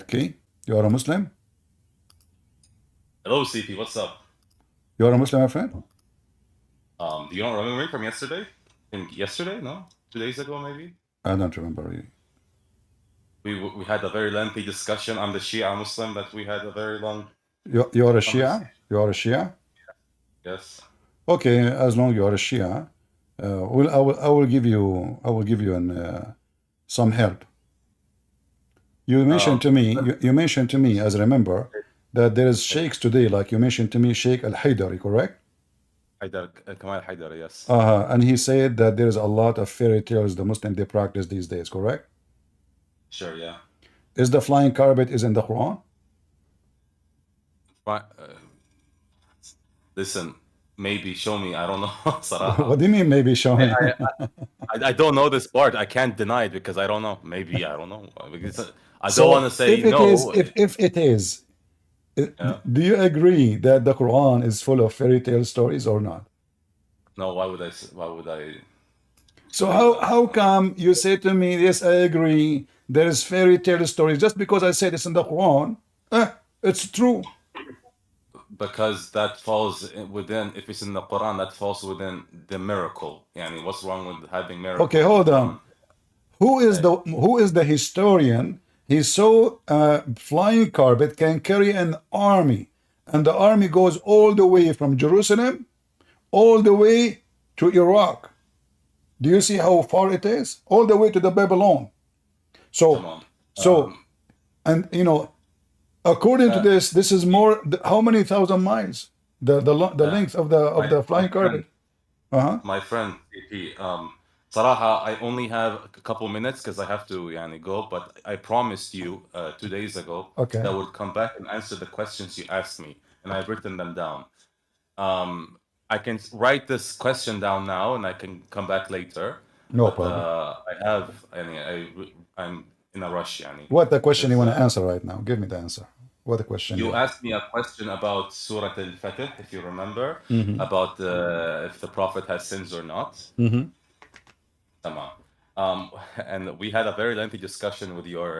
Mekki. You are a Muslim? Hello, CP. What's up? You are a Muslim, my friend? Do you not remember me from yesterday? Yesterday? No? 2 days ago, maybe? I don't remember really. We had a very lengthy discussion. I'm the Shia Muslim that we had a very long You are a conversation. Shia? You are a Shia? Yes. Okay, as long you are a Shia, I will give you some help. You mentioned to me, you mentioned to me, as I remember, that there is sheikhs today, like you mentioned to me, Sheikh Al-Haydari, correct? Kamal Haidar, yes. And he said that there is a lot of fairy tales the Muslim they practice these days, correct? Sure, yeah. Is the flying carpet is in the Quran? Listen, maybe show me. I don't know. Saraha. What do you mean maybe show me? I don't know this part. I can't deny it because I don't know. Maybe I don't know. Because I don't So want to say if it no. is, if it is, Yeah. do you agree that the Quran is full of fairy tale stories or not? No, why would I? So how come you say to me, yes, I agree, there is fairy tale stories, just because I said it's in the Quran, it's true. Because that falls within, if it's in the Quran, that falls within the miracle. Yani, what's wrong with having miracle? Okay, hold on. Who is the historian? He saw a flying carpet can carry an army, and the army goes all the way from Jerusalem, all the way to Iraq. Do you see how far it is? All the way to the Babylon. So, and you know, according to this is more. How many thousand miles? The length of the flying carpet. My friend, CP, Saraha, I only have a couple minutes because I have to go, but I promised you 2 days ago Okay. that I would come back and answer the questions you asked me, and I've written them down. I can write this question down now, and I can come back later. No problem. I'm in a rush, What the question you want to answer right now? Give me the answer. What the question? You asked me a question about Surah Al-Fatih, if you remember, about if the Prophet has sins or not. And we had a very lengthy discussion with your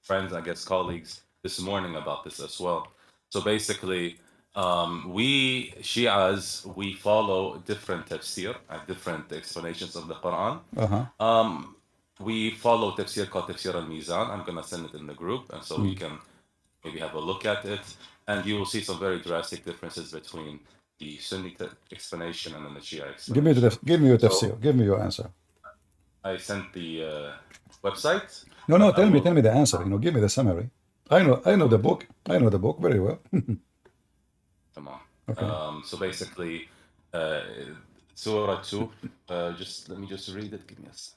friends, I guess, colleagues this morning about this as well. So basically, we Shias, we follow different tafsir, different explanations of the Quran. We follow tafsir called Tafsir al-Mizan. I'm going to send it in the group, and so we can maybe have a look at it, and you will see some very drastic differences between the Sunni explanation and then the Shia explanation. Give me your tafsir. Give me your answer. I sent the website. No. Tell me the answer. Give me the summary. I know the book. I know the book very well. Come on. Okay. So basically, Surah 2. Let me read it.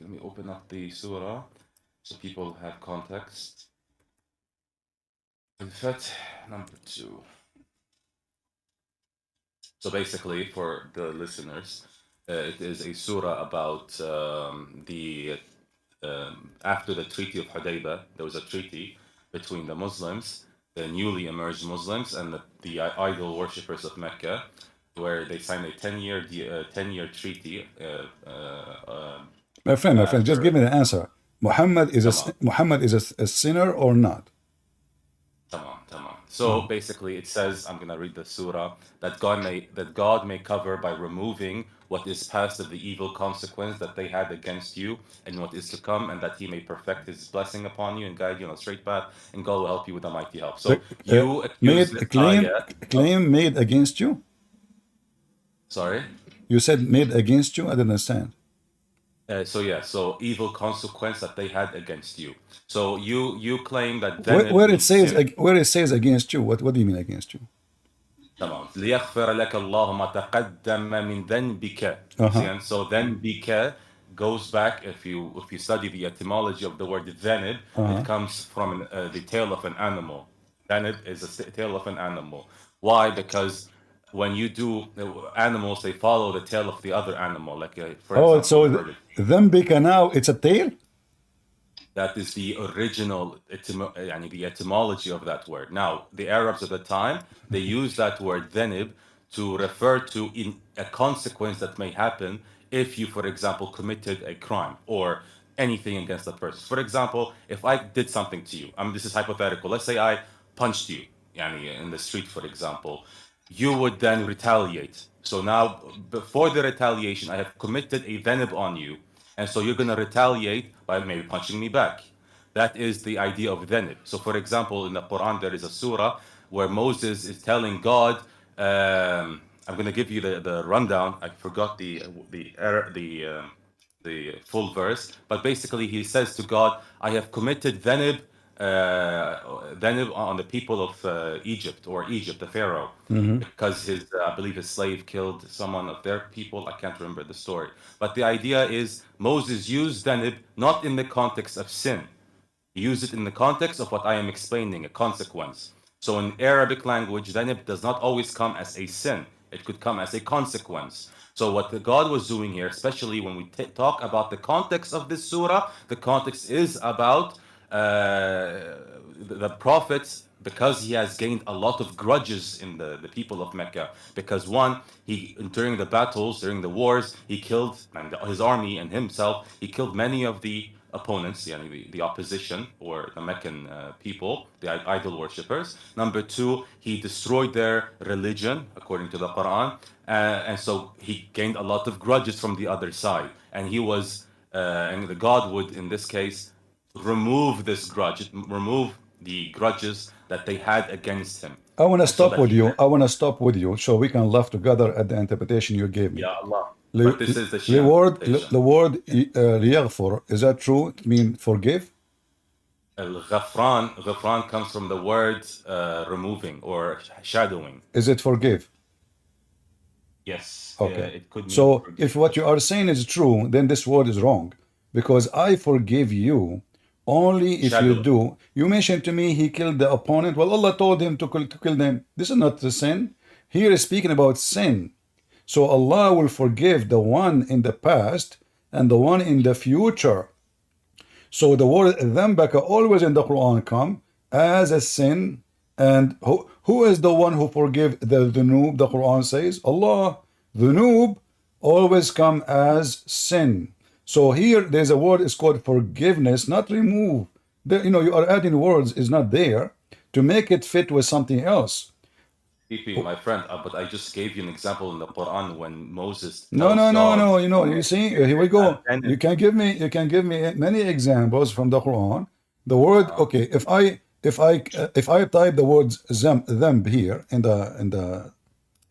Let me open up the Surah so people have context. Al-Fath number 2. So basically, for the listeners, it is a surah about after the Treaty of Hudaybah. There was a treaty between the Muslims, the newly emerged Muslims, and the idol worshippers of Mecca, where they signed a 10-year treaty. My friend, just give me the answer. Muhammad is a sinner or not? Tamam. So basically, it says, I'm gonna read the surah, that God may cover by removing what is past of the evil consequence that they had against you, and what is to come, and that He may perfect His blessing upon you and guide you on a straight path, and God will help you with a mighty help. So you accuse claim made against you. Sorry. You said made against you. I didn't understand. So evil consequence that they had against you. So you claim that where it says against you, what do you mean against you? تمام. ليغفر لك الله ما تقدم من ذنبك. So ذنبك goes back, if you study the etymology of the word dhanib, it comes from the tail of an animal. Dhanib is a tail of an animal. Why? Because when you do animals, they follow the tail of the other animal. Like for example, so dhanbika now it's a tail? That is the original the etymology of that word. Now, the Arabs at the time, they used that word dhanib to refer to a consequence that may happen if you, for example, committed a crime, or anything against the person. For example, if I did something to you, this is hypothetical. Let's say I punched you, yani, in the street, for example. You would then retaliate. So now, before the retaliation, I have committed a dhanab on you, and so you're going to retaliate by maybe punching me back. That is the idea of dhanab. So, for example, in the Quran, there is a surah where Moses is telling God, I'm going to give you the rundown. I forgot the full verse, but basically he says to God, I have committed dhanib on the people of Egypt, or Egypt, the Pharaoh, because I believe his slave killed someone of their people. I can't remember the story. But the idea is Moses used dhanib not in the context of sin. He used it in the context of what I am explaining, a consequence. So in Arabic language, dhanib does not always come as a sin. It could come as a consequence. So what God was doing here, especially when we talk about the context of this surah, the context is about the prophet, because he has gained a lot of grudges in the people of Mecca. Because one, during the battles, during the wars, he killed, and his army and himself, he killed many of the opponents, the opposition, or the Meccan people, the idol worshippers. Number two, he destroyed their religion, according to the Quran, and so he gained a lot of grudges from the other side. And and the God would, in this case, remove the grudges that they had against him. I want to And so stop that with he, you. I want to stop with you so we can laugh together at the interpretation you gave me. Ya Allah. The, But this is the the Shia word, interpretation. the word يغفر, is that true? It means forgive? Ghafran comes from the word removing or shadowing. Is it forgive? Yes, Okay. it could mean So forgive. if what you are saying is true, then this word is wrong. Because I forgive you only if you Shadow. do. You mentioned to me he killed the opponent. Well, Allah told him to kill them. This is not the sin. Here is speaking about sin. So Allah will forgive the one in the past and the one in the future. So the word ذنبك always in the Quran come as a sin. And who is the one who forgive the dhunub? The Quran says Allah. Dhunub always come as sin. So here there's a word is called forgiveness, not remove. You are adding words is not there to make it fit with something else. PP, my friend, but I just gave you an example in the Quran when Moses No, tells God. You see, here we go. You can give me many examples from the Quran. The word, okay, if I type the words them here in the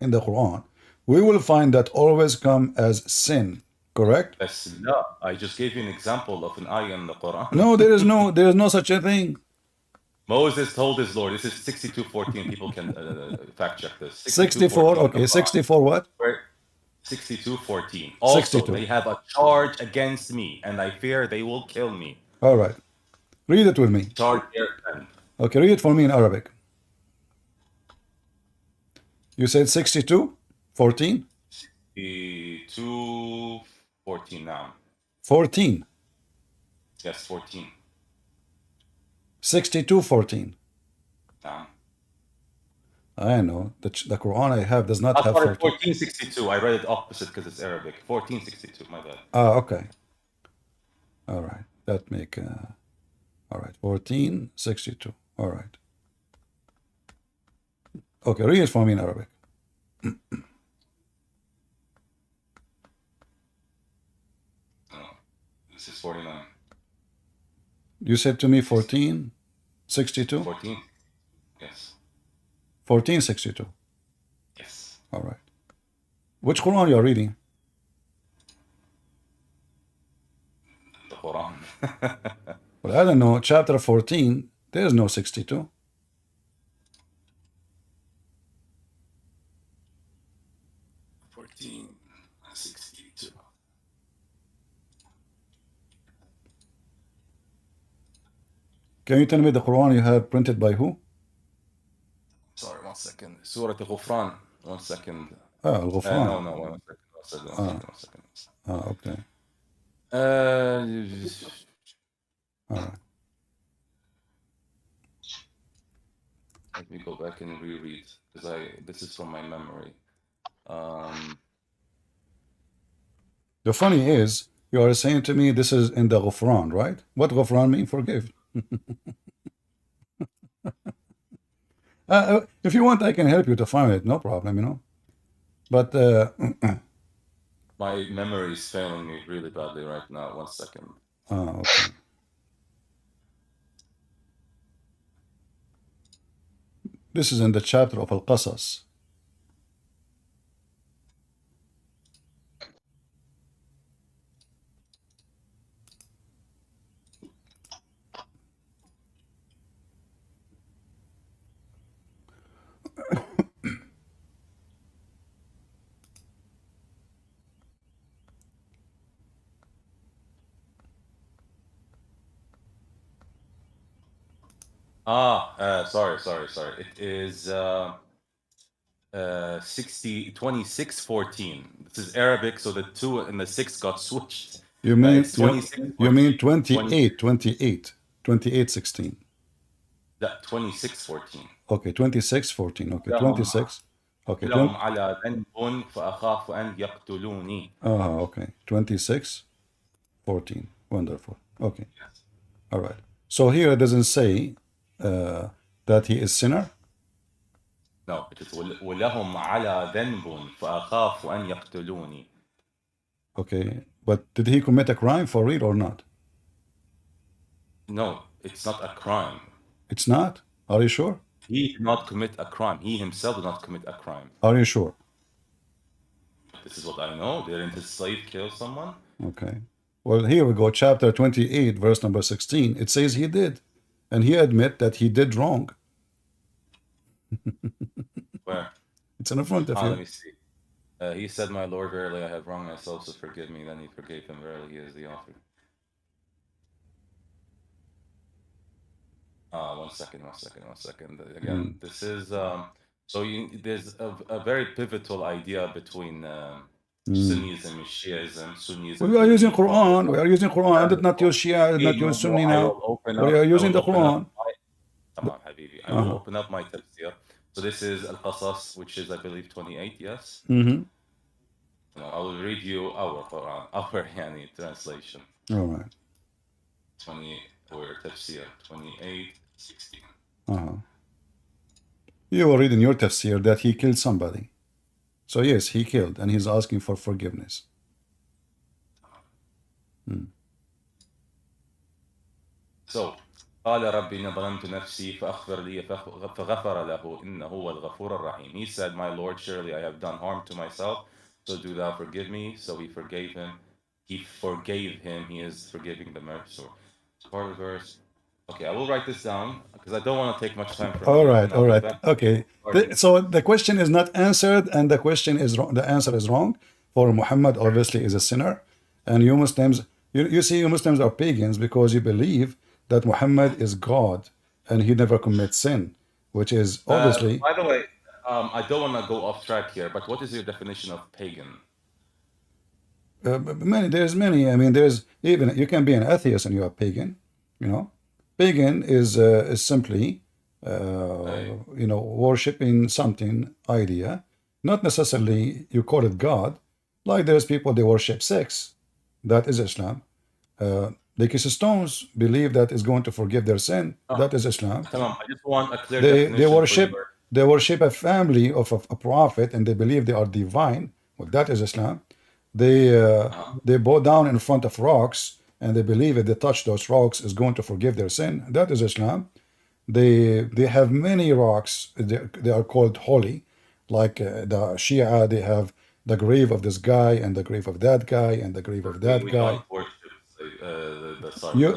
Quran, we will find that always come as sin. Correct? Yes, no, I just gave you an example of an ayah in the Quran. No, there is no such a thing. Moses told his Lord, this is 62:14. People can fact check this. 64, 62:14. okay, 64 what? 62:14. Also, 62. they have a charge against me, and I fear they will kill me. All right. Read it with me. Charge their friend. Okay, read it for me in Arabic. You said 62? 14? 62:14 now. 14. Yes, 14. 62:14. Now. I know. The Quran I have does not I have started 14. 1462. I read it opposite because it's Arabic. 1462, my bad. Okay. All right. That make, all right. 1462. All right. Okay, read it for me in Arabic. This is 49. You said to me 1462? 14? Yes. 1462. Yes. All right. Which Quran you are reading? The Quran. Well, I don't know. Chapter 14, there is no 62. Can you tell me the Quran you have printed by who? Sorry, 1 second. Surah Al-Ghufran. 1 second. Al-Ghufran. No, 1 second. 1 second. Okay. All right. Let me go back and reread because this is from my memory. The funny is, You are saying to me this is in the Ghufran, right? What Ghufran mean? Forgive. If you want, I can help you to find it. No problem, you know. But My memory is failing me really badly right now. 1 second. okay. This is in the chapter of Al-Qasas. Sorry. It is 26:14. This is Arabic, so the 2 and the 6 got switched. You mean It's 26:14. you mean 28:16. 26:14. Okay, 26:14. Okay, لهم 26. Okay, لهم على ذنب فأخاف أن يقتلوني. okay, 26:14. Wonderful. Okay, Yes. all right. So here it doesn't say that he is sinner. No, it is ولهم على ذنب فأخاف أن يقتلوني. Okay, but did he commit a crime for real or not? No, it's not a crime. It's not. Are you sure? He did not commit a crime. He himself did not commit a crime. Are you sure? This is what I know. Didn't his slave kill someone? Okay. Well, here we go. Chapter 28, verse number 16. It says he did, and he admit that he did wrong. Where? It's in front of Let you. me see. He said, "My Lord, verily I have wronged myself, so forgive me." Then he forgave him. Verily, he is the author. 1 second. Again, this is there's a very pivotal idea between Sunnism and Shiism. Sunnism. We are using Quran. We are using Quran. I did not use Shia. I did not use Sunni now. We are using the Quran. Tamam, Habibi. I will open up my tafsir. So this is Al-Qasas, which is, I believe, 28, yes? Mm-hmm. No, I will read you our Quran, our Yani translation. All right. 20, or tafsir, 28:16. You will read in your tafsir that he killed somebody. So yes, he killed, and he's asking for forgiveness. So, قال ربي إن ظلمت نفسي فأغفر لي فغفر له إنه هو الغفور الرحيم. He said, "My Lord, surely I have done harm to myself, so do thou forgive me." So he forgave him. He forgave him. He is forgiving the merciful. Part of the verse. Okay, I will write this down because I don't want to take much time from All you. right, and I'll all get right. back. Okay. So the question is not answered, and the question is wrong. The answer is wrong. For Muhammad, obviously, is a sinner, and you Muslims, you see, you Muslims are pagans because you believe that Muhammad is God and he never commits sin, which is obviously. By the way, I don't want to go off track here, but what is your definition of pagan? There's many. I mean, there's even you can be an atheist and you are pagan. You know, pagan is simply worshiping something idea, not necessarily you call it God. Like there's people they worship sex, that is Islam. They kiss stones, believe that is going to forgive their sin, that is Islam. I just want a clear They definition. they worship a family of a prophet and they believe they are divine. Well, that is Islam. They bow down in front of rocks and they believe if they touch those rocks is going to forgive their sin. That is Islam. They have many rocks. They are called holy, like the Shia. They have the grave of this guy and the grave of that guy and the grave of that guy. Don't worship the sun. You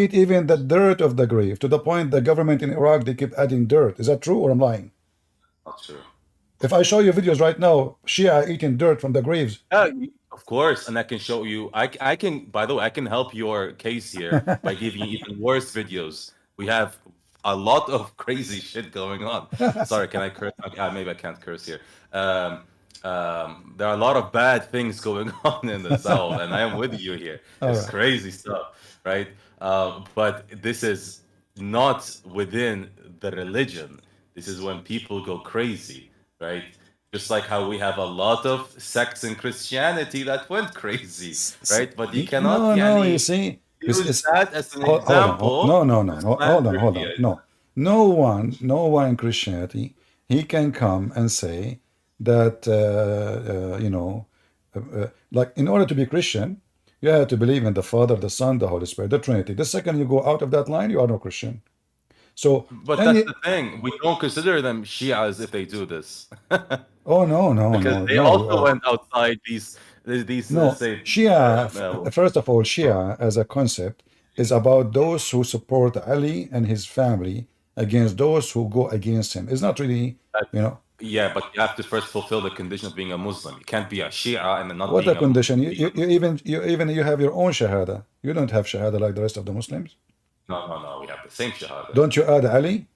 eat even the dirt of the grave, to the point the government in Iraq they keep adding dirt. Is that true or I'm lying? Not true. If I show you videos right now, Shia eating dirt from the graves. Of course, and I can show you. I can. By the way, I can help your case here by giving you even worse videos. We have a lot of crazy shit going on. Sorry, can I curse? Maybe I can't curse here. There are a lot of bad things going on in the South, and I am with you here. It's crazy stuff, right? But this is not within the religion. This is when people go crazy, right? Just like how we have a lot of sects in Christianity that went crazy, right? But you cannot, No, you yani, see, use that as an hold on, example to hold on, slander hold on. Shia. No, no one in Christianity, he can come and say that, like in order to be Christian, you have to believe in the Father, the Son, the Holy Spirit, the Trinity. The second you go out of that line, you are no Christian. So, But that's the thing. We don't consider them Shias if they do this. oh no, Because they also went outside these let's no. say Shia, uh, first of all, Shia as a concept is about those who support Ali and his family against those who go against him. It's not really, yeah, but you have to first fulfill the condition of being a Muslim. You can't be a Shia and then not what a being condition. being a You have your own shahada. You don't have shahada like the rest of the Muslims. No. We have the same Shahada. Don't you add Ali?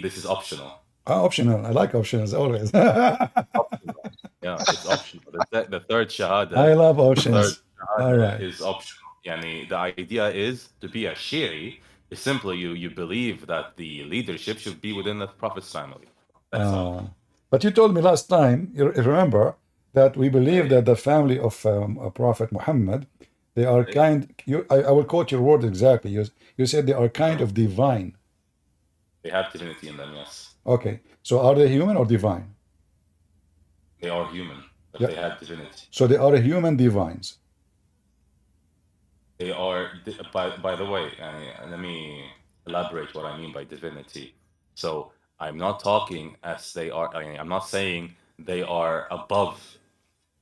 This is optional. Optional. I like options always. Optional. Yeah, it's optional. The third Shahada. I love The third options. All Shahada right. is optional. Yani, the idea is to be a Shi'i is simply you believe that the leadership should be within the Prophet's family. That's all. But you told me last time, you remember, that we believe that the family of Prophet Muhammad, they are kind. I will quote your word exactly. You said they are kind of divine. They have divinity in them, yes. Okay. So are they human or divine? They are human, but they have divinity. So they are human divines. They are, by the way, let me elaborate what I mean by divinity. So I'm not talking as they are, I'm not saying they are above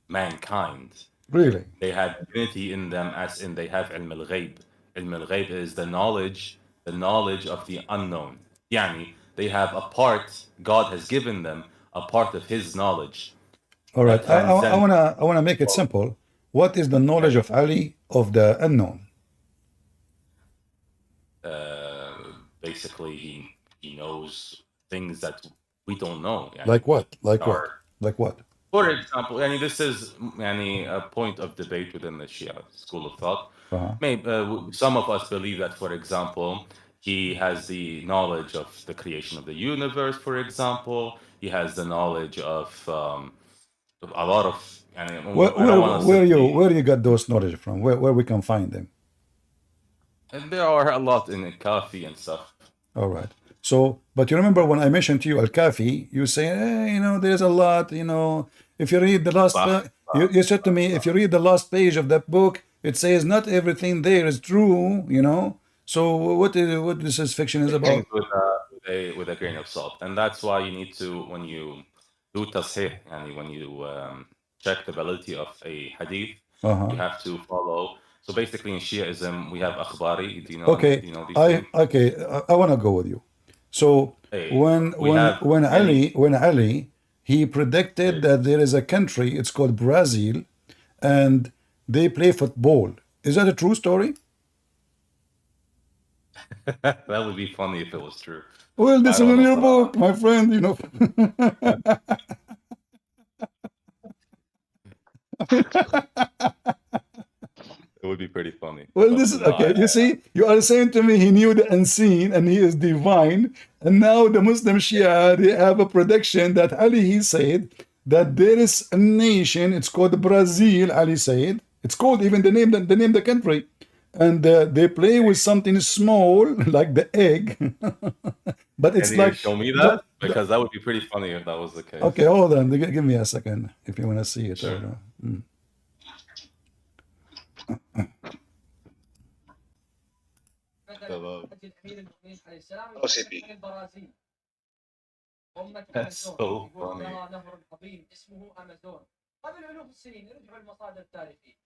mankind. Really? They have divinity in them as in they have ilm al-ghayb. Ilm al-ghayb is the knowledge of the unknown. Yani, they have a part, God has given them a part of his knowledge. All right. I wanna make it simple. What is the knowledge of Ali of the unknown? Basically, he knows things that we don't know. Yani, Like what? Like what? For example, this is a point of debate within the Shia school of thought. Maybe some of us believe that, for example, he has the knowledge of the creation of the universe. For example, he has the knowledge of a lot of. Where you got those knowledge from? Where we can find them? And there are a lot in Kafi and stuff. All right. So, but you remember when I mentioned to you Al-Kafi, you say, there's a lot, if you read the last, you said to me, if you read the last page of that book, it says not everything there is true, So what this is fiction is about? With a grain of salt. And that's why you need to, when you do tasheeh, and when you check the validity of a hadith, you have to follow. So basically in Shiaism, we have akhbari. Do you know these things? I want to go with you. So when Ali he predicted that there is a country, it's called Brazil, and they play football. Is that a true story? That would be funny if it was true. Well, this is in your book, my friend, It would be pretty funny. Well, this is okay. You see, you are saying to me he knew the unseen and he is divine. And now the Muslim Shia, they have a prediction that Ali, he said that there is a nation, it's called Brazil, Ali said. It's called even the name the country. And they play with something small, like the egg. But it's Can you show me that? Because that would be pretty funny if that was the case. Okay, hold on. Give me a second if you want to see it. Sure. That's so funny. لها نهر عظيم اسمه امازون. قبل الوف السنين رجعوا المصادر التاريخيه.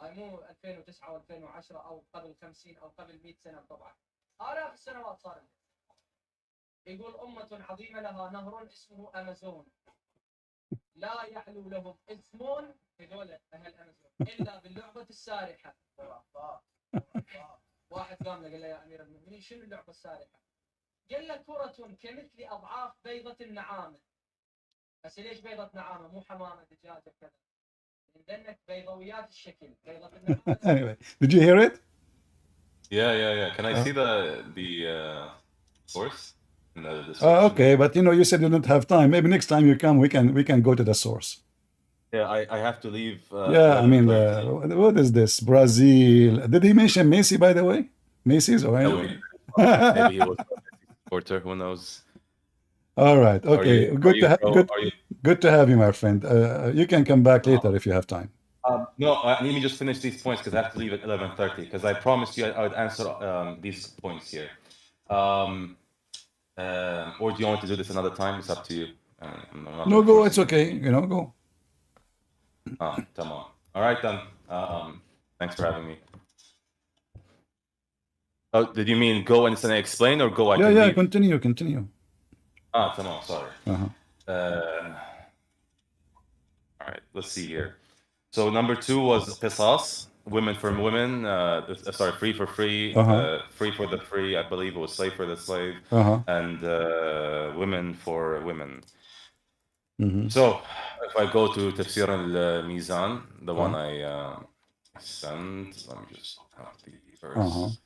مو 2009 و2010 او قبل 50 او قبل 100 سنه طبعا. آلاف السنوات صار. يقول أمة عظيمة لها نهر اسمه امازون. لا يحلو لهم اسم هذول اهل امازون الا باللعبه السارحه. واحد قام له قال له يا امير المؤمنين شنو اللعبه السارحه؟ قال له كرة كمثل اضعاف بيضة النعامة. بس ليش بيضة نعامة مو حمامة دجاجة كذا؟ لأنك بيضاويات الشكل بيضة النعامة. Anyway, did you hear it? Yeah. Can I see the source? in the description. Okay, but you said you don't have time. Maybe next time you come, we can go to the source. Yeah, I have to leave. Yeah, I mean, 11:30. what is this? Brazil. Did he mention Messi, by the way? Macy's or anything? Maybe he was a supporter. Who knows? All right. Okay. Good to have you, my friend. You can come back later if you have time. No, let me just finish these points because I have to leave at 11:30. Because I promised you I would answer these points here. Or do you want to do this another time? It's up to you. No, go. It's okay. Go. Tamam. All right then. Thanks for having me. Oh, did you mean go and explain or go? Yeah. Continue. Tamam. Sorry. Uh-huh. All right. Let's see here. So number 2 was qisas, women for women. Free for free, free for the free. I believe it was slave for the slave, and women for women. Mm-hmm. So if I go to Tafsir al-Mizan, the one I sent, let me just have the verse.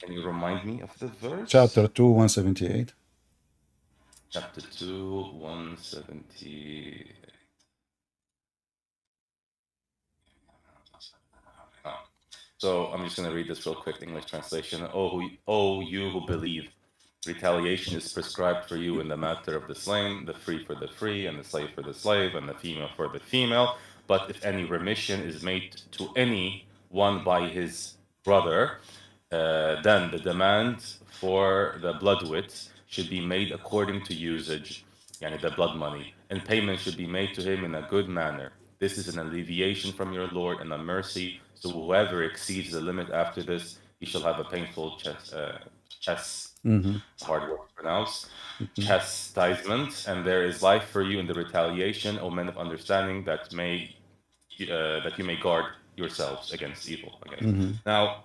Can you remind me of the verse? Chapter 2, 178. Chapter 2, 178. So I'm just going to read this real quick, English translation. Oh, you who believe, retaliation is prescribed for you in the matter of the slain, the free for the free, and the slave for the slave, and the female for the female. But if any remission is made to any one by his brother, then the demand for the bloodwit should be made according to usage, yani the blood money, and payment should be made to him in a good manner. This is an alleviation from your Lord and a mercy. So whoever exceeds the limit after this, he shall have a painful hard word to pronounce, chastisement, and there is life for you in the retaliation, O men of understanding, that you may guard yourselves against evil. Now,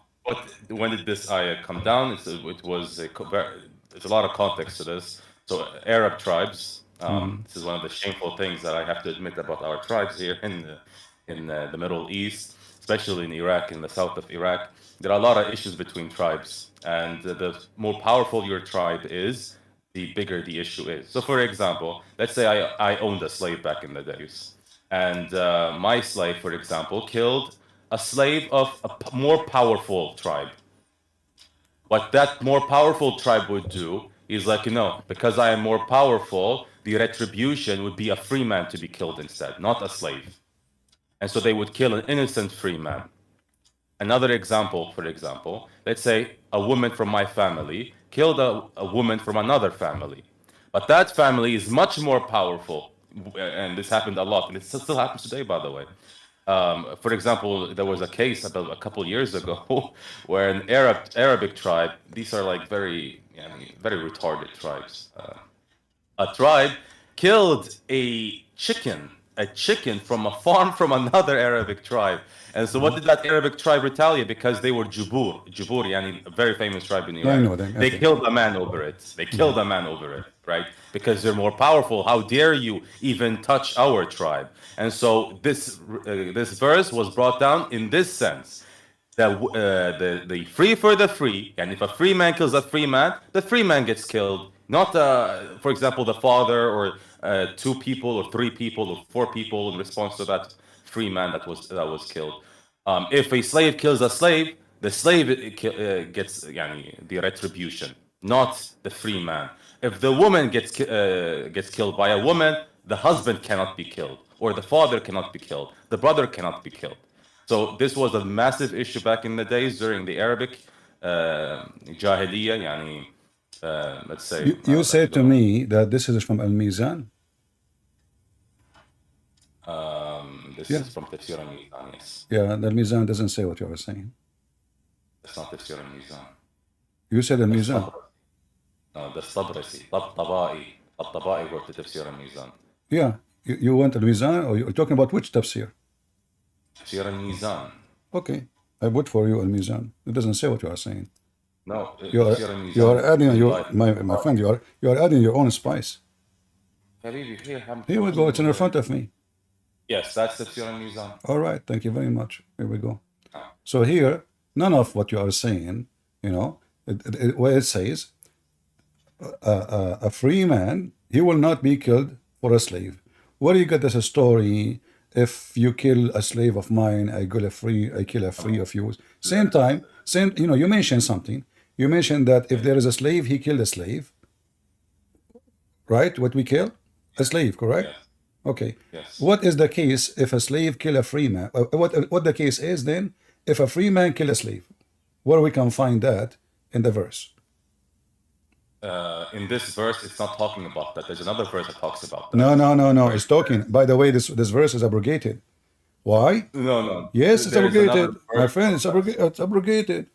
when did this ayah come down? There's a lot of context to this. So Arab tribes. This is one of the shameful things that I have to admit about our tribes here in the Middle East, especially in Iraq, in the south of Iraq. There are a lot of issues between tribes, and the more powerful your tribe is, the bigger the issue is. So, for example, let's say I owned a slave back in the days, and my slave, for example, killed a slave of a more powerful tribe. What that more powerful tribe would do is because I am more powerful, the retribution would be a free man to be killed instead, not a slave. And so they would kill an innocent free man. Another example, for example, let's say a woman from my family killed a woman from another family. But that family is much more powerful. And this happened a lot. And it still happens today, by the way. For example, there was a case about a couple years ago where an Arabic tribe, these are very retarded tribes. A tribe killed a chicken from a farm from another Arabic tribe. And so what did that Arabic tribe retaliate? Because they were Jubur, a very famous tribe in Iraq. I know them. They killed a man over it. Right? Because they're more powerful. How dare you even touch our tribe? And so this verse was brought down in this sense. The free for the free, and if a free man kills a free man, the free man gets killed. Not, for example, the father or 2 people or 3 people or 4 people in response to that free man that was killed. If a slave kills a slave, the slave gets the retribution, not the free man. If the woman gets killed by a woman, the husband cannot be killed, or the father cannot be killed, the brother cannot be killed. So this was a massive issue back in the days during the Arabic Jahiliyyah, let's say. You said to me that this is from Al-Mizan? This is from Tafsir al-Mizan, yes. Yeah, the Al-Mizan doesn't say what you are saying. It's not Tafsir al-Mizan. You said Al-Mizan. No, the Tabrasi, Al-Taba'i wrote the Tafsir al-Mizan. Yeah, you want Al-Mizan, or you're talking about which tafsir? Tafsir al-Mizan. Okay, I vote for you Al-Mizan. It doesn't say what you are saying. No, you are adding my friend. You are adding your own spice. Here we go. It's in front of me. Yes, that's Tafsir al-Mizan. All right, thank you very much. Here we go. So here, none of what you are saying, where it says, a free man, he will not be killed for a slave. Where you get this story? If you kill a slave of mine, I kill a free of yours. Same time, you mentioned something. You mentioned that if there is a slave, he killed a slave. Right? What we kill? A slave, correct? Yes. Okay. Yes. What is the case if a slave kill a free man? What the case is then if a free man kill a slave? Where we can find that in the verse? In this verse, it's not talking about that. There's another verse that talks about that. No. It's talking. By the way, this verse is abrogated. Why? No. Yes, it's There is another abrogated. My verse friend, it's abrogated.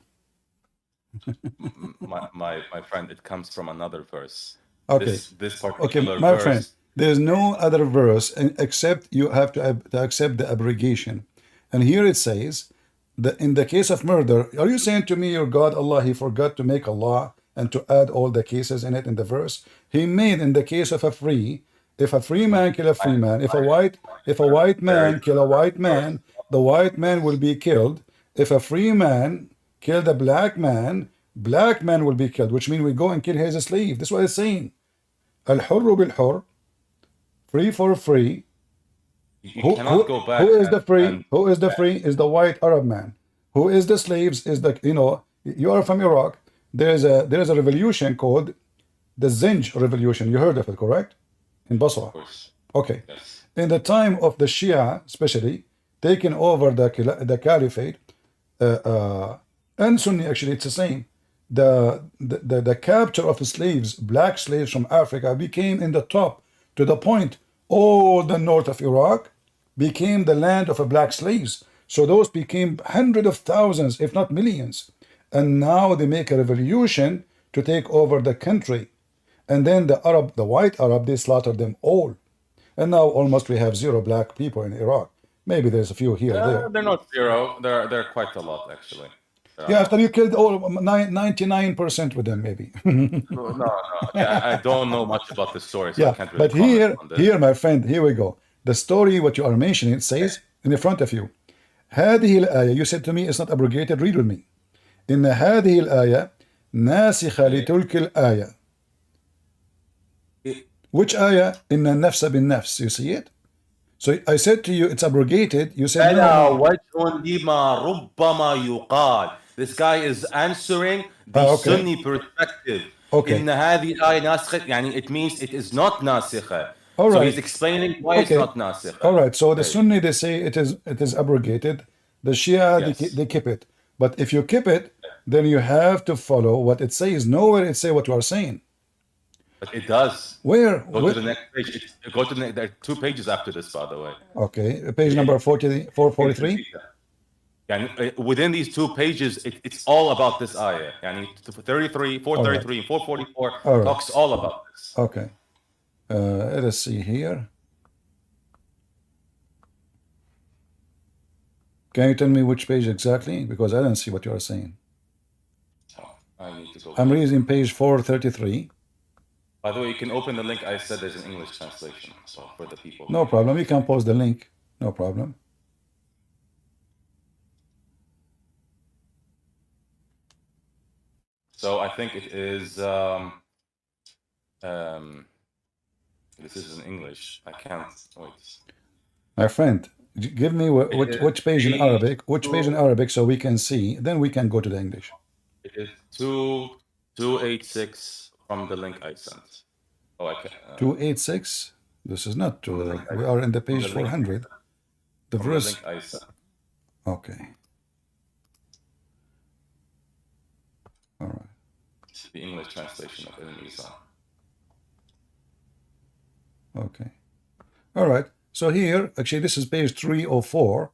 my friend, it comes from another verse. Okay. This Okay, particular my verse. friend, there's no other verse except you have to accept the abrogation. And here it says that in the case of murder, are you saying to me your God Allah, he forgot to make a law and to add all the cases in it in the verse? He made in the case of if a free man kill a free man, if a white man kill a white man, the white man will be killed. If a free man killed a black man will be killed, which means we go and kill his slave. That's what it's saying. Al-hurru bil-hurr, free for free. You cannot go back. Who is the free? and- Who is the free? Is the white Arab man. Who is the slaves? Is the you are from Iraq. There is a revolution called the Zinj revolution. You heard of it, correct? In Basra. Of course. Okay. Yes. In the time of the Shia, especially taking over the caliphate, and Sunni, actually it's the same. The capture of slaves, black slaves from Africa, became in the top to the point all the north of Iraq became the land of black slaves. So those became hundreds of thousands, if not millions. And now they make a revolution to take over the country. And then the white Arab, they slaughtered them all. And now almost we have 0 black people in Iraq. Maybe there's a few here or there. They're not 0. They're quite a lot, actually. Yeah, after you killed all 99% with them, maybe. No. I don't know much about the story, so I Yeah, can't really but here, comment on this. here, my friend, here we go. The story, what you are mentioning, it says in the front of you. هذه الآية, you said to me it's not abrogated, read with me. إن هذه الآية ناسخة لتلك الآية. Which آية? إن النفس بالنفس, you see it? So I said to you, it's abrogated. You said ألا no. وجه لما ربما يقال. This guy is answering the okay. Sunni perspective. Okay. إن هذه الآية ناسخة, يعني it means it is not ناسخة. All So right. he's explaining why it's not ناسخة. All right. So the Sunni, they say it is abrogated. The Shia, Yes. they keep it. But if you keep it, then you have to follow what it says. Nowhere it say what you are saying. But it does. Where? Go to the next page. Go to the next. There are 2 pages after this, by the way. Okay. Page number 443. And within these 2 pages, it's all about this ayah. And 33, 433, and 444 right. talks all about this. Okay. Let us see here. Can you tell me which page exactly? Because I don't see what you are saying. I need to go. I'm reading page 433. By the way, you can open the link. I said there's an English translation, so for the people. No problem. You can post the link. No problem. So I think it is. This is in English. I can't wait. My friend, give me which page in Arabic, so we can see. Then we can go to the English. It is 286 from the link I sent. Oh, I can. 286. This is not true. We are in the page 400. The From verse. the link I sent. Okay. All right. It's the English translation of Ibn Isa. Okay. All right. So here, actually, this is page 304,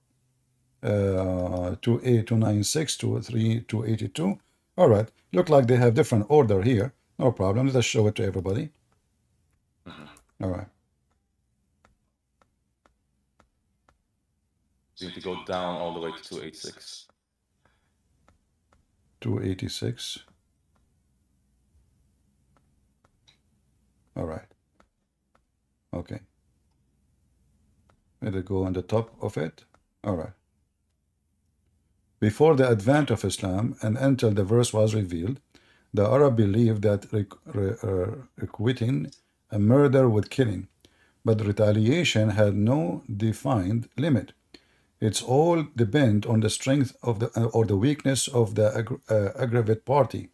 28296, 28282. All right. Look like they have different order here. No problem. Let us show it to everybody. All right. So you need to go down all the way to 286. 286. All right. Okay. Let it go on the top of it. All right. Before the advent of Islam and until the verse was revealed, The Arab believed that equating a murder with killing, but retaliation had no defined limit. It's all depend on the strength of the or the weakness of the aggravate party.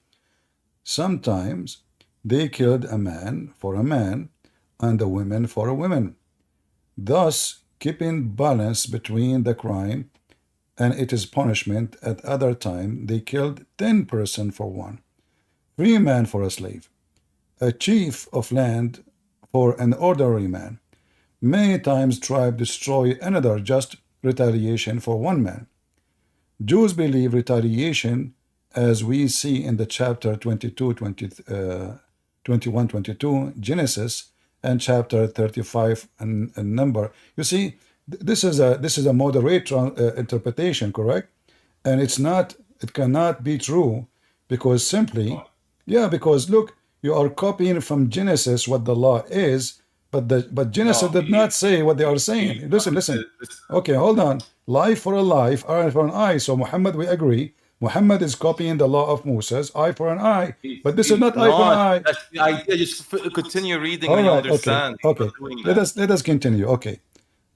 Sometimes they killed a man for a man and a woman for a woman, thus keeping balance between the crime and its punishment. At other time they killed 10 persons for one, 3 men for a slave, a chief of land for an ordinary man. Many times tribe destroy another just retaliation for one man. Jews believe retaliation, as we see in the chapter 22, 21, 22, Genesis, and chapter 35 and number. You see, this is a moderate interpretation, correct? And it cannot be true, because simply, because look, you are copying from Genesis what the law is, but Genesis did not say what they are saying. Listen. Okay, hold on. Life for a life, eye for an eye. So Muhammad, we agree. Muhammad is copying the law of Moses, eye for an eye. But this is not eye for an eye. That's the idea. Just continue reading All and you right, understand. okay. Let us continue. Okay.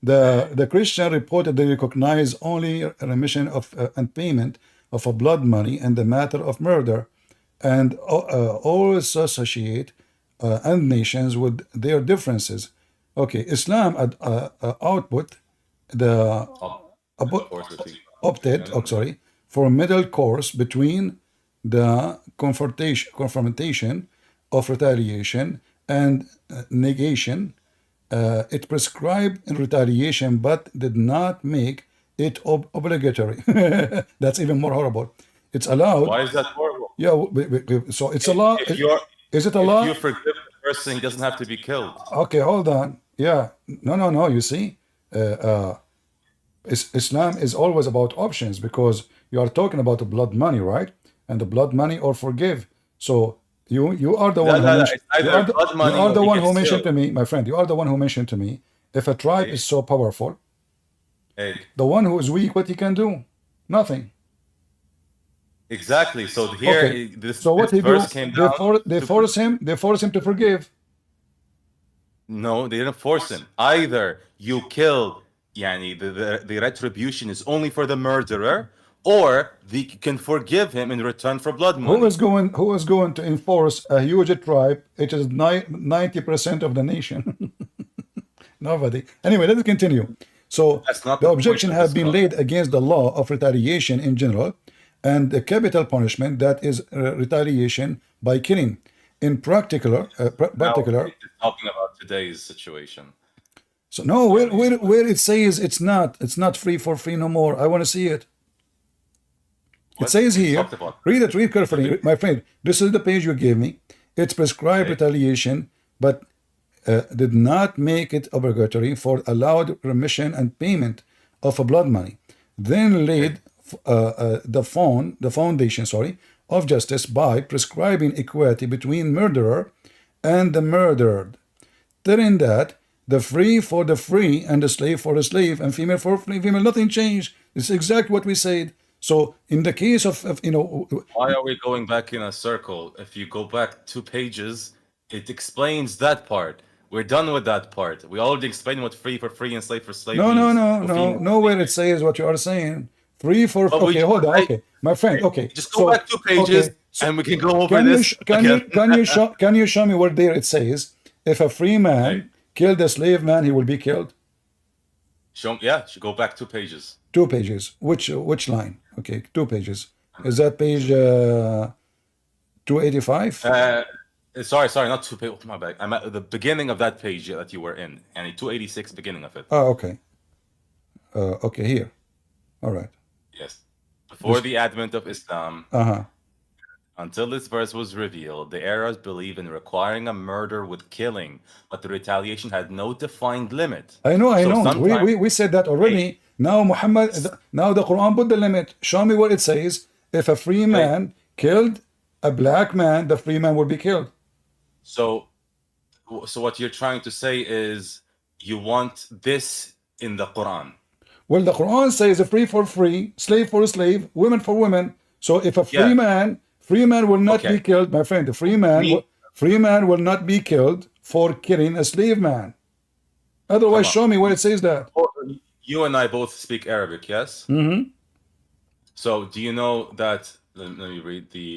The Christian reported they recognize only a remission of and payment of a blood money in the matter of murder, and all associate and nations with their differences. Okay, Islam output the opted, for a middle course between the confrontation of retaliation and negation. It prescribed in retaliation, but did not make it obligatory. That's even more horrible. It's allowed. Why is that horrible? Yeah, so it's a law. Is it a law? If you forgive the person, he doesn't have to be killed. Okay, hold on. Yeah, no. You see, Islam is always about options, because you are talking about the blood money, right? And the blood money or forgive. So you are the one who mentioned. You are the one who mentioned to me, my friend. You are the one who mentioned to me. If a tribe is so powerful, the one who is weak, what he can do? Nothing. Exactly. So here, so what he do? Came down they force him to forgive. No, they didn't force him. Either you kill, the retribution is only for the murderer, or they can forgive him in return for blood money. Who is going to enforce a huge tribe? It is 90% of the nation. Nobody. Anyway, let's continue. So the objection has been laid against the law of retaliation in general, and the capital punishment, that is retaliation by killing. In particular, talking about today's situation. So no, where it says it's not free for free no more. I want to see it. It says here, read carefully, my friend. This is the page you gave me. It's prescribed retaliation, but did not make it obligatory, for allowed remission and payment of a blood money. Then laid the foundation of justice by prescribing equality between murderer and the murdered, telling that the free for the free and the slave for the slave and female for female. Nothing changed. It's exactly what we said. So in the case of why are we going back in a circle? If you go back 2 pages, it explains that part. We're done with that part. We already explained what free for free and slave for slave means. No. Nowhere it says what you are saying. Free for okay. Hold on. Okay, my friend. Okay, just go back 2 pages, and we can go over this. Can you show me where there it says if a free man killed a slave man, he will be killed? Should go back 2 pages. 2 pages. Which line? Okay, 2 pages. Is that page 285? Sorry, not 2 pages. My bad. I'm at the beginning of that page that you were in, and 286, beginning of it. Oh, okay. Okay, here. All right. Yes. Before the advent of Islam, until this verse was revealed, the Arabs believed in requiring a murder with killing, but the retaliation had no defined limit. I know. We said that already. Now the Quran put the limit. Show me where it says if a free man killed a black man, the free man will be killed. So what you're trying to say is you want this in the Quran. Well, the Quran says free for free, slave for slave, women for women. So if a free man Free man will not be Okay. killed, my friend. Free man will not be killed for killing a slave man. Otherwise, Come on. show me where it says that. You and I both speak Arabic, yes? Mm-hmm. So do you know that? Let me read the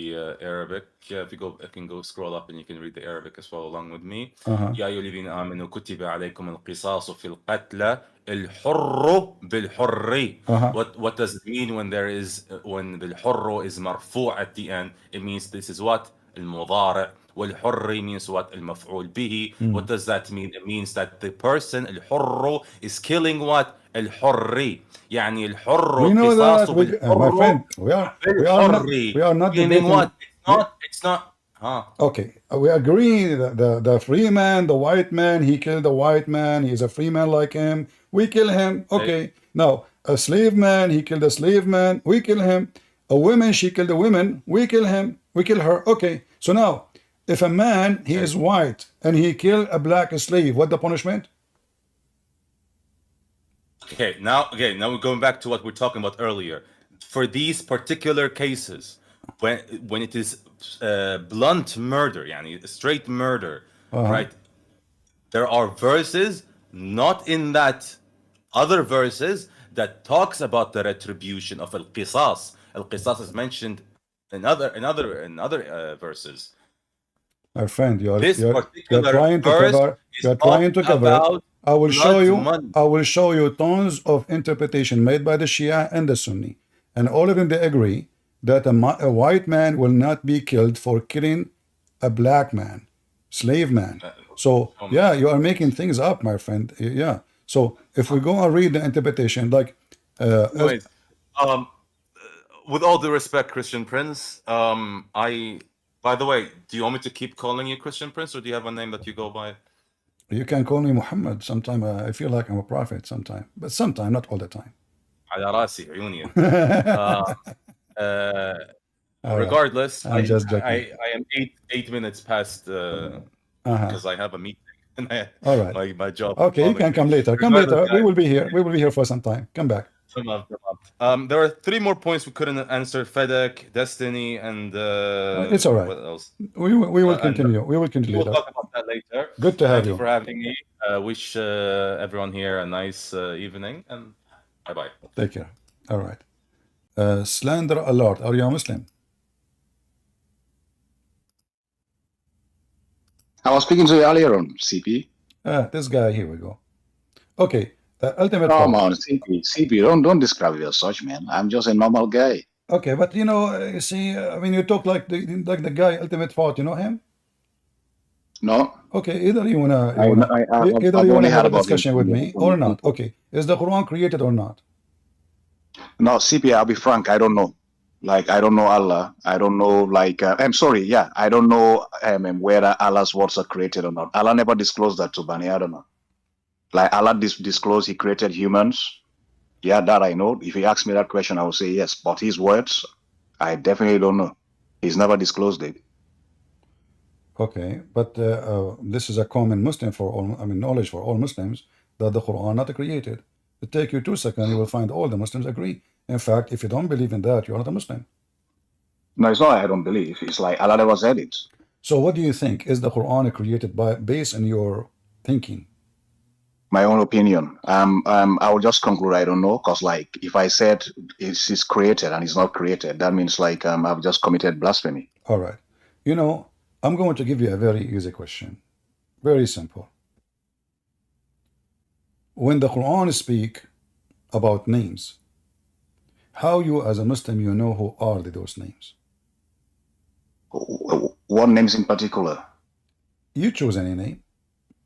Arabic. Yeah, if you go, I can go scroll up and you can read the Arabic as well along with me. يا أيها الذين آمنوا كتب عليكم القصاص في القتلى الحر بالحر. What does it mean when there is when بالحر is مرفوع at the end? It means this is what المضارع. والحر means what المفعول به. What does that mean? It means that the person الحر is killing what الحر. يعني الحر We know that, قصاصه my friend. We are not meaning debating. what? It's not. Okay, we agree that the free man, the white man, he killed the white man. He's a free man like him. We kill him. Okay. Now, a slave man, he killed a slave man. We kill him. A woman, she killed a woman. We kill him. We kill her. Okay. So now, if a man, he is white and he killed a black slave, what the punishment? Okay, now we're going back to what we're talking about earlier. For these particular cases, when it is blunt murder, yani straight murder, right? There are verses, not in that other verses, that talks about the retribution of al-qisas. Al-qisas is mentioned in other verses. My friend, you're particular trying to verse cover. is You're trying to cover. about I will show blood you. money. I will show you tons of interpretation made by the Shia and the Sunni, and all of them they agree that a white man will not be killed for killing a black man, slave man. So yeah, you are making things up, my friend. Yeah. So if we go and read the interpretation, like, Anyways, with all due respect, Christian Prince, by the way, do you want me to keep calling you Christian Prince, or do you have a name that you go by? you can call me Muhammad. Sometime I feel like I'm a prophet. Sometime, but sometime, not all the time. على راسي عيوني. All right. Regardless, I'm just joking. I am 8 minutes past because I have a meeting. And All right. my job. Okay, you can come later. Come later. We will be here. We will be here for some time. Come back. There are 3 more points we couldn't answer: Fedek, Destiny, and It's all right. what else? We will continue. We will continue We'll later. talk about that later. Good to have Thank you you. for having me. Wish everyone here a nice evening, and bye-bye. Take care. All right. Slander alert. Are you a Muslim? I was speaking to you earlier on, CP. This guy. Here we go. Okay. Ultimate. Come on, CP. Don't describe me as such, man. I'm just a normal guy. Okay, but you know, you see, I mean, you talk like the guy Ultimate Thought. You know him? No. Okay, either you wanna I've have only a heard about discussion him. with me or not. Okay, is the Quran created or not? No, CP. I'll be frank. I don't know. Like, I don't know Allah. I don't know. Like, I'm sorry. Yeah, I don't know whether Allah's words are created or not. Allah never disclosed that to Bani Adam. Like, Allah disclosed He created humans. Yeah, that I know. If you ask me that question, I will say yes. But His words, I definitely don't know. He's never disclosed it. Okay, but this is a common Muslim for all. I mean, knowledge for all Muslims that the Quran not created. It take you 2 seconds, you will find all the Muslims agree. In fact, if you don't believe in that, you are not a Muslim. No, it's not I don't believe. It's like Allah never said it. So, what do you think? Is the Quran created based on your thinking? My own opinion. I will just conclude I don't know, because like if I said it's created and it's not created, that means like I've just committed blasphemy. All right. You know, I'm going to give you a very easy question. Very simple. When the Quran speak about names, how you as a Muslim, you know who are those names? What names in particular? You choose any name.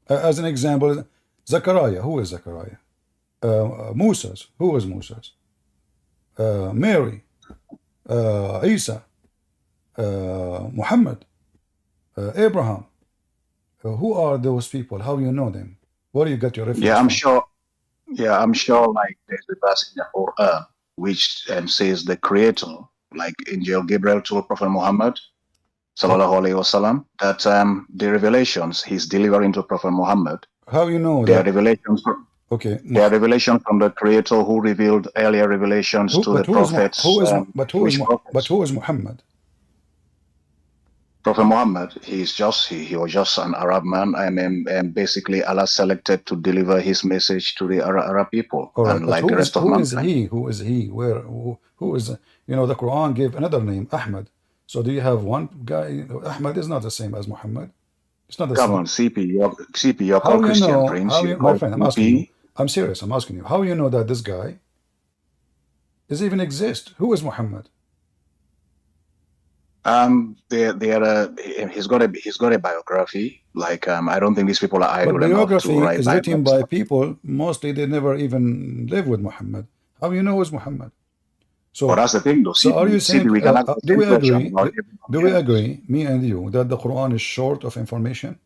As an example, Zechariah. Who is Zechariah? Moses. Who is Moses? Mary. Isa. Muhammad. Abraham. Who are those people? How do you know them? Where do you get your reference Yeah, I'm from? sure. Yeah, I'm sure. Like there's a verse in the Quran which says the Creator, like Angel Gabriel told Prophet Muhammad, sallallahu alaihi wasallam, that the revelations he's delivering to Prophet Muhammad, How you know they are that? revelations. Okay. They are revelations from the Creator who revealed earlier revelations to the prophets. But who is Muhammad? Prophet Muhammad, he was just an Arab man, and basically Allah selected to deliver his message to the Arab people, All right, and but like the rest of who is mankind. he? Who is he? Who is, you know, the Quran gave another name, Ahmad. So do you have one guy? Ahmad is not the same as Muhammad. It's not the Come same. on, CP, you're How called you Christian know? Prince. How You're you, my called friend? I'm asking you. CP. I'm serious. I'm asking you. How you know that this guy does even exist? Who is Muhammad? He's got a biography. Like, I don't think these people are But idle enough to biography write is written by biographies. people mostly they never even live with Muhammad. How you know who's Muhammad? But So, that's the thing, though. so are you CP, saying? we can ask the Do same we question agree? about Do we everyone else. agree, me and you, that the Quran is short of information?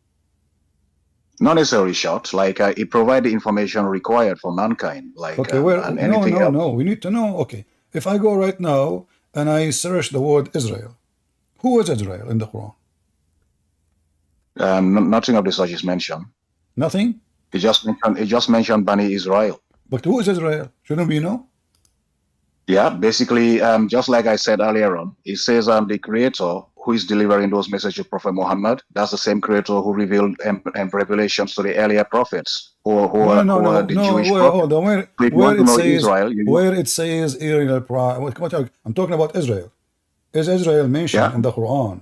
Not necessarily short. Like, it provides the information required for mankind. Like, Okay, where? and No, anything no, else. no. We need to know. Okay, if I go right now and I search the word Israel, who is Israel in the Quran? Nothing of the such is mentioned. Nothing. It just mentioned Bani Israel. But who is Israel? Shouldn't we know? Yeah, basically, just like I said earlier on, it says the creator who is delivering those messages to Prophet Muhammad, that's the same creator who revealed revelations to the earlier prophets, who are the Jewish Where, prophets. hold on. So if you want to know Israel, Where it says Israel, I'm talking about Israel. Is Israel mentioned yeah, in the Quran?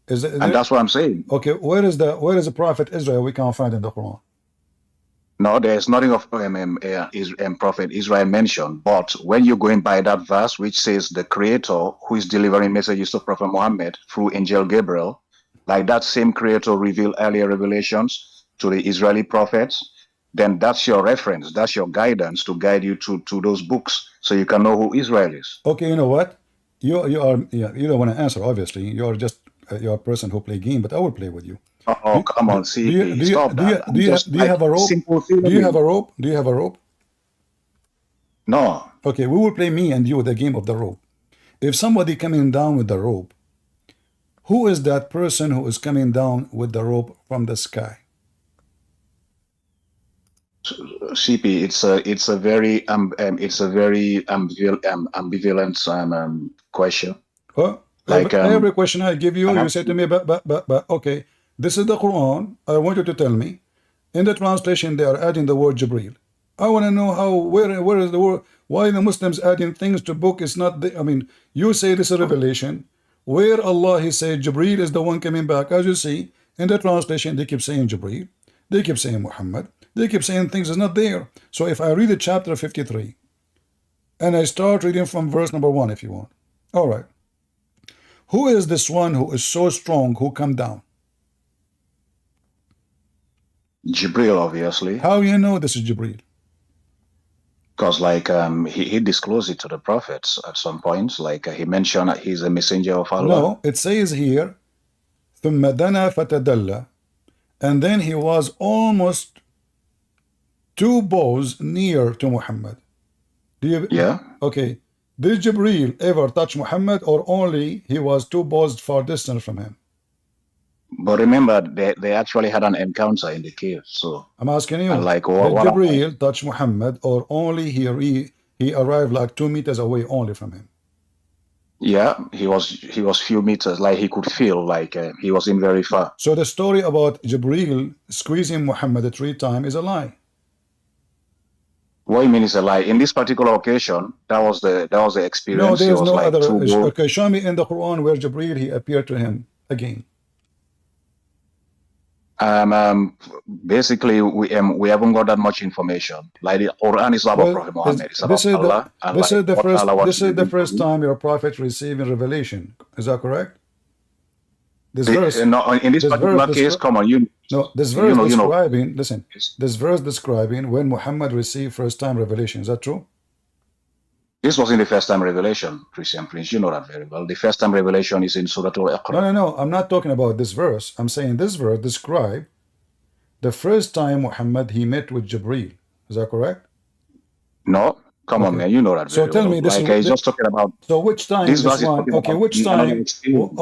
Is it and there? that's what I'm saying. Okay, where is the prophet Israel we can't find in the Quran? No, there's nothing of Prophet Israel mentioned. But when you're going by that verse, which says the creator who is delivering messages to Prophet Muhammad through angel Gabriel, like that same creator revealed earlier revelations to the Israeli prophets, then that's your reference, that's your guidance to guide you to those books, so you can know who Israel is. Okay, you know what? You are, yeah, you don't want to answer. Obviously, you're just you're a person who play game, but I will play with you. Oh, come on, CP, stop that. I'm just Do you have a rope? simple Do you have theory. a rope? Do you have a rope? No, Okay, we will play me and you the game of the rope. If somebody coming down with the rope, who is that person who is coming down with the rope from the sky? CP, it's a very ambivalent question. Well, Like every question I give you, you uh-huh. say to me, but, okay, this is the Quran. I want you to tell me. In the translation, they are adding the word Jibril. I want to know where is the word, why the Muslims adding things to book is not, I mean, you say this is revelation. Where Allah, He said Jibril is the one coming back. As you see, in the translation, they keep saying Jibril. They keep saying Muhammad. They keep saying things is not there. So if I read the chapter 53, and I start reading from verse number 1, if you want. All right. Who is this one who is so strong who come down? Jibril, obviously, How you know this is Jibril? because like he disclosed it to the prophets at some points. Like he mentioned he's a messenger of Allah. No, it says here, ثم دنا فتدلى, and then he was almost 2 bows near to Muhammad. Do you? Yeah. Okay. Did Jibril ever touch Muhammad, or only he was 2 bows far distant from him? But remember, they actually had an encounter in the cave. So I'm asking you, and like did Jibril touch Muhammad, or only he arrived like 2 meters away only from him? Yeah, he was few meters, like he could feel like he was in very far. So the story about Jibril squeezing Muhammad 3 times is a lie. What you mean is a lie? In this particular occasion, that was the experience. No, there is no like other. 2 wolves. Okay, show me in the Quran where Jibril he appeared to him again. Basically, we haven't got that much information. Like the Quran is about Prophet Muhammad. It's about Allah. This is the first time your prophet receiving revelation. Is that correct? This verse. No, in this particular case, come on, you. No, this verse describing. know. Listen, this verse describing when Muhammad received first time revelation. Is that true? This wasn't the first time revelation, Christian Prince. You know that very well. The first time revelation is in Subtitle. No. I'm not talking about this verse. I'm saying this verse describe the first time Muhammad he met with Jibril. Is that correct? No. Come on, man. You know that very well. So tell me, this like, he's just talking about. So which time this this one? Okay, which time?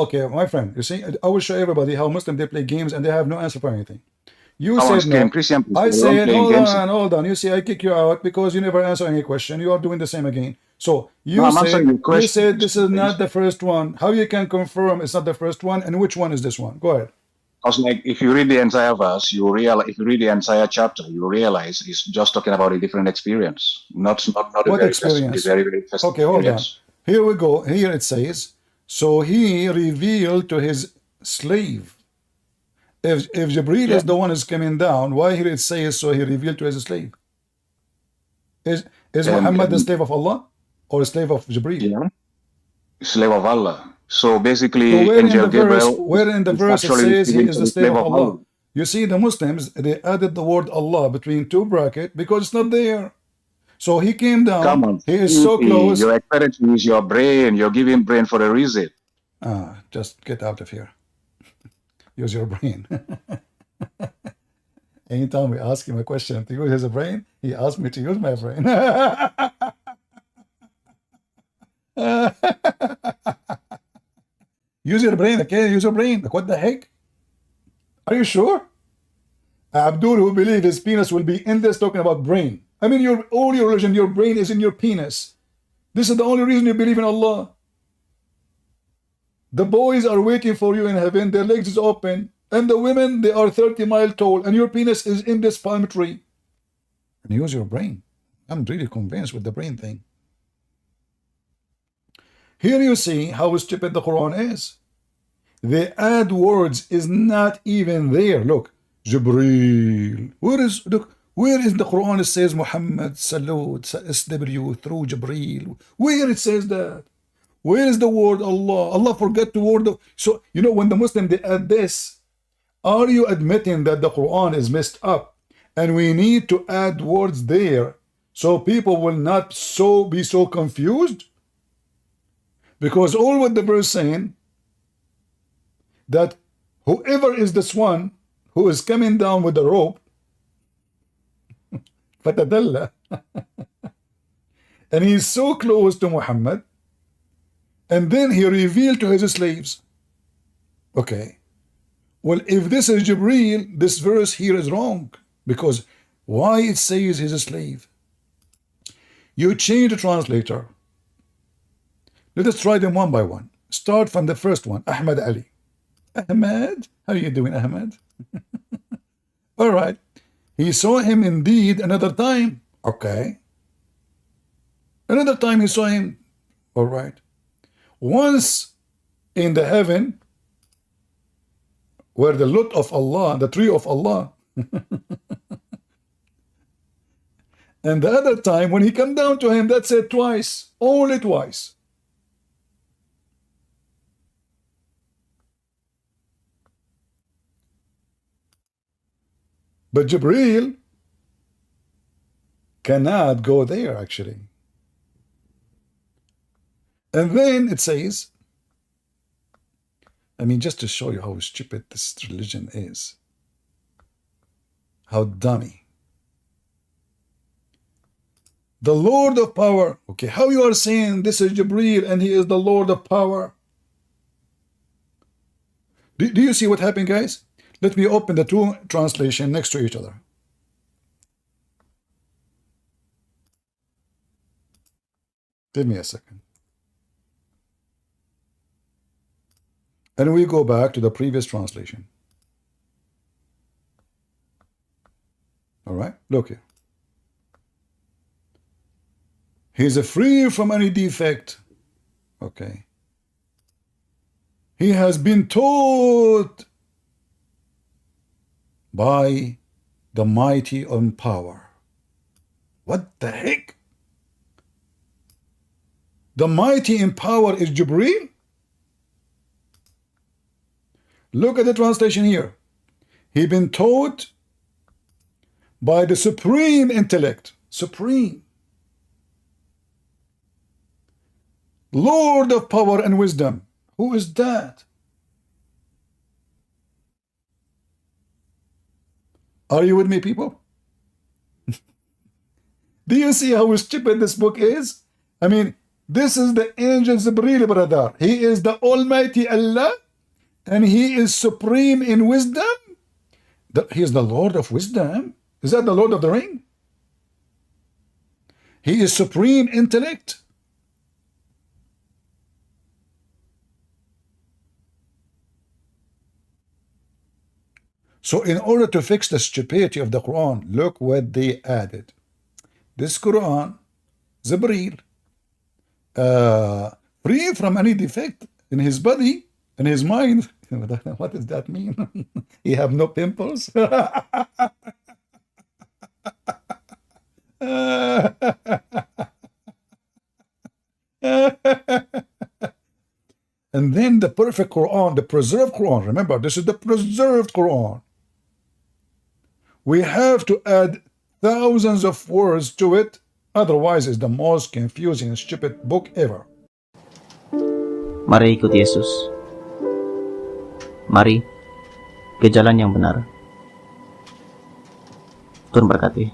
Okay, my friend. You see, I will show everybody how Muslims they play games and they have no answer for anything. You said no. Christian, I said hold on. You see, I kick you out because you never answer any question. You are doing the same again. So No, you I'm answering your you question. said this is not the first one. How you can confirm it's not the first one? And which one is this one? Go ahead. Because like if you read the entire verse, you realize if you read the entire chapter, you realize it's just talking about a different experience, not a What very first, the experience? very very first Okay, hold on. experience. Here we go. Here it says, so he revealed to his slave. If Jibreel Yeah. is the one is coming down, why here it says so he revealed to his slave? Is Muhammad the slave of Allah or a slave of Jibreel? Yeah, slave of Allah. So So basically, where in Angel the verse, Gabriel is it actually says he referring is to the the slave slave of of Allah? Allah. You see, the Muslims, they added the word Allah between two brackets because it's not there. So he came Come down, on, he is so close. you're expected to use your brain. You're giving brain for a reason. Just get out of here. Use your brain. Anytime we ask him a question to use his brain, he asked me to use my brain. Use your brain, okay? Use your brain. Like, what the heck? Are you sure? Abdul, who believes his penis will be endless, talking about brain. I mean, all your religion, your brain is in your penis. This is the only reason you believe in Allah. The boys are waiting for you in heaven, their legs is open, and the women, they are 30 miles tall, and your penis is in this palm tree. And use your brain. I'm really convinced with the brain thing. Here you see how stupid the Quran is. The add words is not even there. Look, Jibreel. Where is the Quran? It says Muhammad salute SW through Jibreel. Where it says that? Where is the word Allah? Allah forgot the word. So you know when the Muslim they add this, are you admitting that the Quran is messed up, and we need to add words there so people will not be so confused? Because all what the verse saying that whoever is this one who is coming down with the rope, fatadalla, and he is so close to Muhammad, and then he revealed to his slaves. Okay, well, if this is Jibreel, this verse here is wrong, because why it says he's a slave? You change the translator. Let us try them one by one. Start from the first one, Ahmad Ali. Ahmad, how are you doing, Ahmad? All right. He saw him indeed another time. Okay. Another time he saw him. All right. Once in the heaven, where the lot of Allah, the tree of Allah. And the other time when he come down to him, that's it twice. Only twice. But Jibreel cannot go there, actually. And then it says, I mean, just to show you how stupid this religion is, how dummy. The Lord of power. Okay, how you are saying this is Jibreel and he is the Lord of power? Do you see what happened, guys? Let me open the two translations next to each other. Give me a second. And we go back to the previous translation. All right, look here. He is free from any defect. Okay. He has been taught by the mighty in power. What the heck? The mighty in power is Jibreel? Look at the translation here. He been taught by the supreme intellect. Supreme. Lord of power and wisdom. Who is that? Are you with me, people? Do you see how stupid this book is? I mean, this is the angel Jibreel, brother. He is the Almighty Allah, and he is supreme in wisdom. He is the Lord of wisdom. Is that the Lord of the Ring? He is supreme intellect. So in order to fix the stupidity of the Quran, look what they added. This Quran, Jibreel, free from any defect in his body, in his mind. What does that mean? He have no pimples? And then the perfect Quran, the preserved Quran. Remember, this is the preserved Quran. We have to add thousands of words to it. Otherwise, it's the most confusing and stupid book ever. Mari ikut Yesus. Mari ke jalan yang benar. Tuhan berkati.